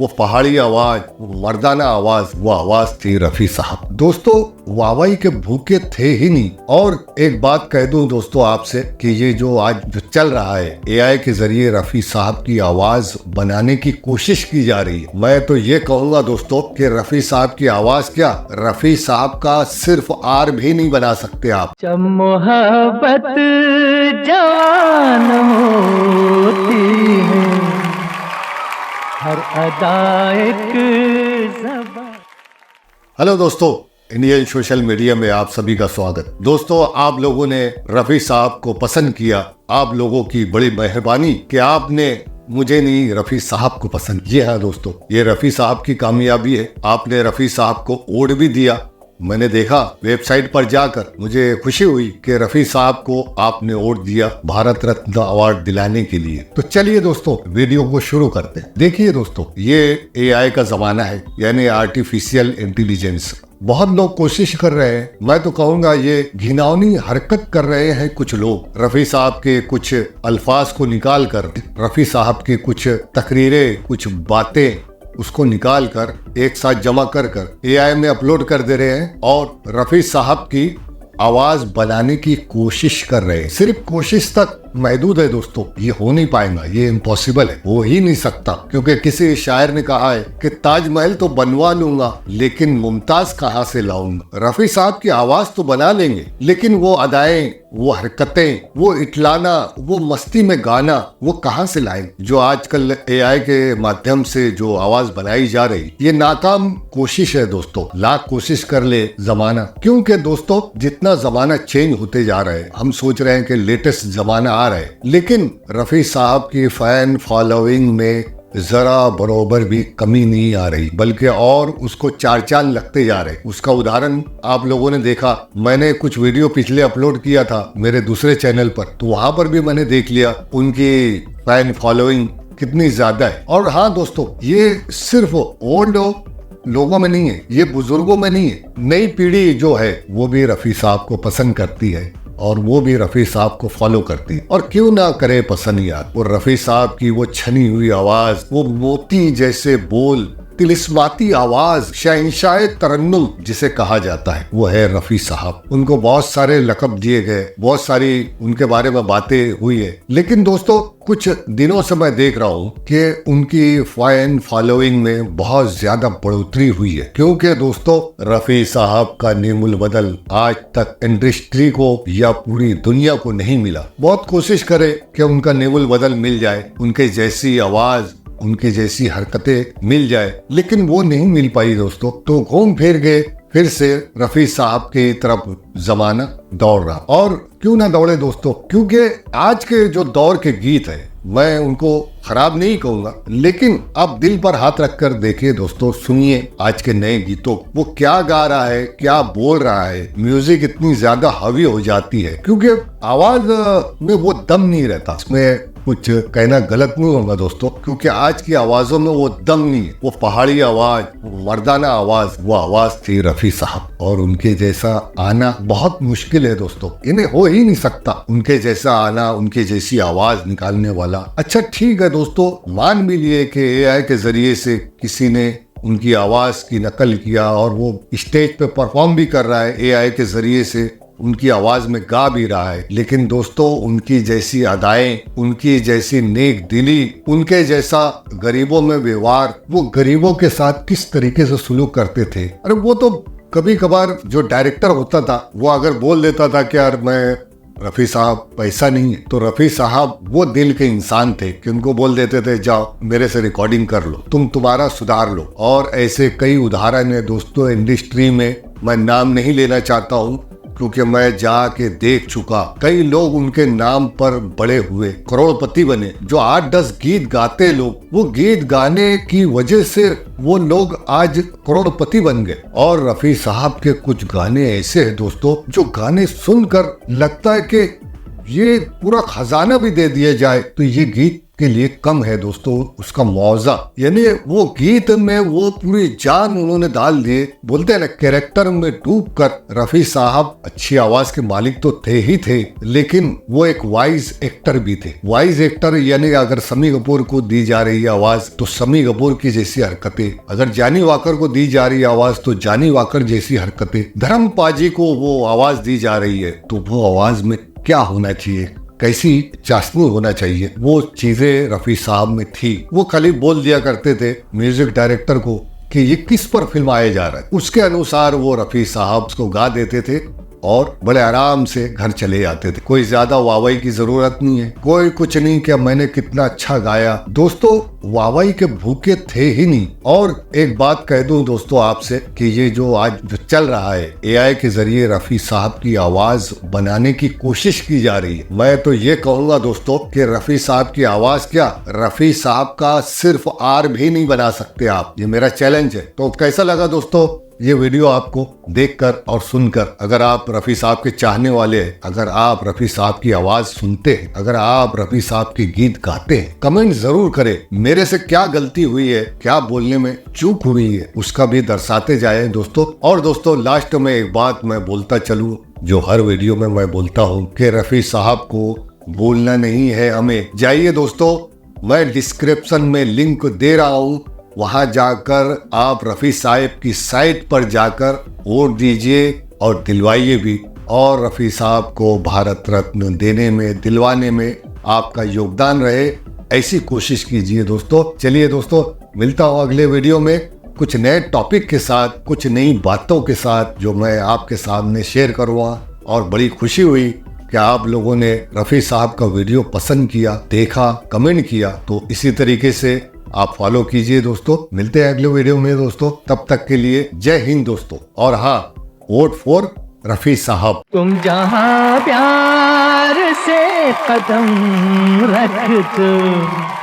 वो पहाड़ी आवाज, वो मर्दाना आवाज, वो आवाज थी रफी साहब। दोस्तों वाहवाही के भूखे थे ही नहीं। और एक बात कह दूं दोस्तों आपसे कि ये जो आज जो चल रहा है एआई के जरिए रफी साहब की आवाज बनाने की कोशिश की जा रही है, मैं तो ये कहूंगा दोस्तों कि रफी साहब की आवाज क्या, रफी साहब का सिर्फ आर भी नहीं बना सकते आप। जब मोहब्बत जवान होती है हर अदा एक ज़बान। हेलो दोस्तों, इंडियन सोशल मीडिया में आप सभी का स्वागत। दोस्तों आप लोगों ने रफी साहब को पसंद किया, आप लोगों की बड़ी मेहरबानी कि आपने मुझे नहीं रफी साहब को पसंद किया है। दोस्तों ये रफी साहब की कामयाबी है, आपने रफी साहब को वोट भी दिया। मैंने देखा वेबसाइट पर जाकर, मुझे खुशी हुई कि रफी साहब को आपने वोट दिया भारत रत्न अवार्ड दिलाने के लिए। तो चलिए दोस्तों वीडियो को शुरू करते हैं। देखिए दोस्तों ये एआई का जमाना है, यानी आर्टिफिशियल इंटेलिजेंस। बहुत लोग कोशिश कर रहे हैं, मैं तो कहूंगा ये घिनौनी हरकत कर रहे हैं कुछ लोग। रफी साहब के कुछ अल्फाज को निकाल कर, रफी साहब के कुछ तकरीरें, कुछ बातें उसको निकाल कर एक साथ जमा कर एआई में अपलोड कर दे रहे हैं और रफी साहब की आवाज बनाने की कोशिश कर रहे हैं। सिर्फ कोशिश तक महदूद है दोस्तों, ये हो नहीं पाएगा, ये इम्पॉसिबल है, हो ही नहीं सकता। क्योंकि किसी शायर ने कहा है कि ताजमहल तो बनवा लूंगा लेकिन मुमताज कहाँ से लाऊंगा। रफी साहब की आवाज तो बना लेंगे लेकिन वो अदाएं, वो हरकतें, वो इटलाना, वो मस्ती में गाना, वो कहाँ से लाएंगे। जो आजकल एआई के माध्यम से जो आवाज बनाई जा रही, ये नाकाम कोशिश है दोस्तों। लाख कोशिश कर ले जमाना, क्योंकि दोस्तों जितना जमाना चेंज होते जा रहा है, हम सोच रहे हैं कि लेटेस्ट जमाना आ रहा है, लेकिन रफी साहब की फैन फॉलोइंग में जरा बरोबर भी कमी नहीं आ रही, बल्कि और उसको चार चांद लगते जा रहे। उसका उदाहरण आप लोगों ने देखा, मैंने कुछ वीडियो पिछले अपलोड किया था मेरे दूसरे चैनल पर, तो वहां पर भी मैंने देख लिया उनकी फैन फॉलोइंग कितनी ज्यादा है। और हाँ दोस्तों ये सिर्फ ओल्ड लोगों में नहीं है, ये बुजुर्गों में नहीं है, नई पीढ़ी जो है वो भी रफी साहब को पसंद करती है और वो भी रफी साहब को फॉलो करती है। और क्यों ना करे पसंद यार। वो रफी साहब की वो छनी हुई आवाज, वो मोती जैसे बोल, तिलिस्माती आवाज, शहंशाह तरन्नुम जिसे कहा जाता है, वो है रफी साहब। उनको बहुत सारे लक़ब दिए गए, बहुत सारी उनके बारे में बातें हुई है, लेकिन दोस्तों कुछ दिनों से मैं देख रहा हूँ कि उनकी फैन फॉलोइंग में बहुत ज्यादा बढ़ोतरी हुई है। क्योंकि दोस्तों रफी साहब का नेमुल बदल आज तक इंडस्ट्री को या पूरी दुनिया को नहीं मिला। बहुत कोशिश करे कि उनका नेमुल बदल मिल जाए, उनके जैसी आवाज, उनके जैसी हरकतें मिल जाए, लेकिन वो नहीं मिल पाई दोस्तों। तो घूम फिर गए फिर से रफी साहब की तरफ जमाना दौड़ रहा। और क्यों ना दौड़े दोस्तों, क्योंकि आज के जो दौर के गीत है मैं उनको खराब नहीं कहूंगा, लेकिन आप दिल पर हाथ रखकर देखिए दोस्तों, सुनिए आज के नए गीतों, वो क्या गा रहा है, क्या बोल रहा है। म्यूजिक इतनी ज्यादा हावी हो जाती है क्योंकि आवाज में वो दम नहीं रहता। इसमें कुछ कहना गलत नहीं होगा दोस्तों, क्योंकि आज की आवाजों में वो दम नहीं है। वो पहाड़ी आवाज, वो मर्दाना आवाज, वो आवाज थी रफी साहब। और उनके जैसा आना बहुत मुश्किल है दोस्तों, इन्हें हो ही नहीं सकता उनके जैसा आना, उनके जैसी आवाज निकालने वाला। अच्छा ठीक है दोस्तों, मान भी लिए कि एआई के जरिए से किसी ने उनकी आवाज की नकल किया और वो स्टेज पे परफॉर्म भी कर रहा है, एआई के जरिए से उनकी आवाज में गा भी रहा है, लेकिन दोस्तों उनकी जैसी अदाएं, उनकी जैसी नेक दिली, उनके जैसा गरीबों में व्यवहार, वो गरीबों के साथ किस तरीके से सुलूक करते थे। अरे वो तो कभी कभार जो डायरेक्टर होता था वो अगर बोल देता था कि यार मैं रफी साहब पैसा नहीं है, तो रफी साहब वो दिल के इंसान थे कि उनको बोल देते थे जाओ मेरे से रिकॉर्डिंग कर लो, तुम तुम्हारा सुधार लो। और ऐसे कई उदाहरण है दोस्तों इंडस्ट्री में, मैं नाम नहीं लेना चाहता हूँ क्योंकि मैं जाके देख चुका। कई लोग उनके नाम पर बड़े हुए, करोड़पति बने। जो 8-10 गीत गाते लोग, वो गीत गाने की वजह से वो लोग आज करोड़पति बन गए। और रफी साहब के कुछ गाने ऐसे हैं दोस्तों, जो गाने सुनकर लगता है कि ये पूरा खजाना भी दे दिया जाए तो ये गीत के लिए कम है दोस्तों उसका मुआवजा। यानी वो गीत में वो पूरी जान उन्होंने डाल दिए। बोलते हैं ना, कैरेक्टर में डूब कर रफी साहब अच्छी आवाज के मालिक तो थे ही थे, लेकिन वो एक वाइज एक्टर भी थे। वाइज एक्टर यानी अगर शम्मी कपूर को दी जा रही है आवाज तो शम्मी कपूर की जैसी हरकतें, अगर जानी वाकर को दी जा रही है आवाज तो जानी वाकर जैसी हरकतें, धर्म पाजी को वो आवाज दी जा रही है तो वो आवाज में क्या होना चाहिए, कैसी चाशनी होना चाहिए, वो चीजें रफी साहब में थी। वो खाली बोल दिया करते थे म्यूजिक डायरेक्टर को कि ये किस पर फिल्म आया जा रहा है, उसके अनुसार वो रफी साहब उसको गा देते थे और बड़े आराम से घर चले जाते थे। कोई ज्यादा वाहवाही की जरूरत नहीं है, कोई कुछ नहीं कि मैंने कितना अच्छा गाया। दोस्तों वाहवाही के भूखे थे ही नहीं। और एक बात कह दूं दोस्तों आपसे कि ये जो आज जो चल रहा है एआई के जरिए रफी साहब की आवाज बनाने की कोशिश की जा रही है, मैं तो ये कहूंगा दोस्तों कि रफी साहब की आवाज क्या, रफी साहब का सिर्फ आर भी नहीं बना सकते आप। ये मेरा चैलेंज है। तो कैसा लगा दोस्तों ये वीडियो आपको देखकर और सुनकर? अगर आप रफी साहब के चाहने वाले हैं, अगर आप रफी साहब की आवाज सुनते हैं, अगर आप रफी साहब के गीत गाते हैं, कमेंट जरूर करें। मेरे से क्या गलती हुई है, क्या बोलने में चूक हुई है, उसका भी दर्शाते जाए दोस्तों। और दोस्तों लास्ट में एक बात मैं बोलता चलूं जो हर वीडियो में मैं बोलता हूं कि रफी साहब को भूलना नहीं है हमें। जाइए दोस्तों, मैं डिस्क्रिप्शन में लिंक दे रहा हूं, वहां जाकर आप रफी साहब की साइट पर जाकर वोट दीजिए और दिलवाइए भी, और रफी साहब को भारत रत्न देने में, दिलवाने में आपका योगदान रहे, ऐसी कोशिश कीजिए दोस्तों। चलिए दोस्तों, मिलता हूं अगले वीडियो में कुछ नए टॉपिक के साथ, कुछ नई बातों के साथ जो मैं आपके सामने शेयर करूँगा। और बड़ी खुशी हुई कि आप लोगों ने रफी साहब का वीडियो पसंद किया, देखा, कमेंट किया। तो इसी तरीके से आप फॉलो कीजिए दोस्तों। मिलते हैं अगले वीडियो में दोस्तों, तब तक के लिए जय हिंद दोस्तों। और हाँ, वोट फॉर रफी साहब। तुम जहां प्यार से कदम रख दो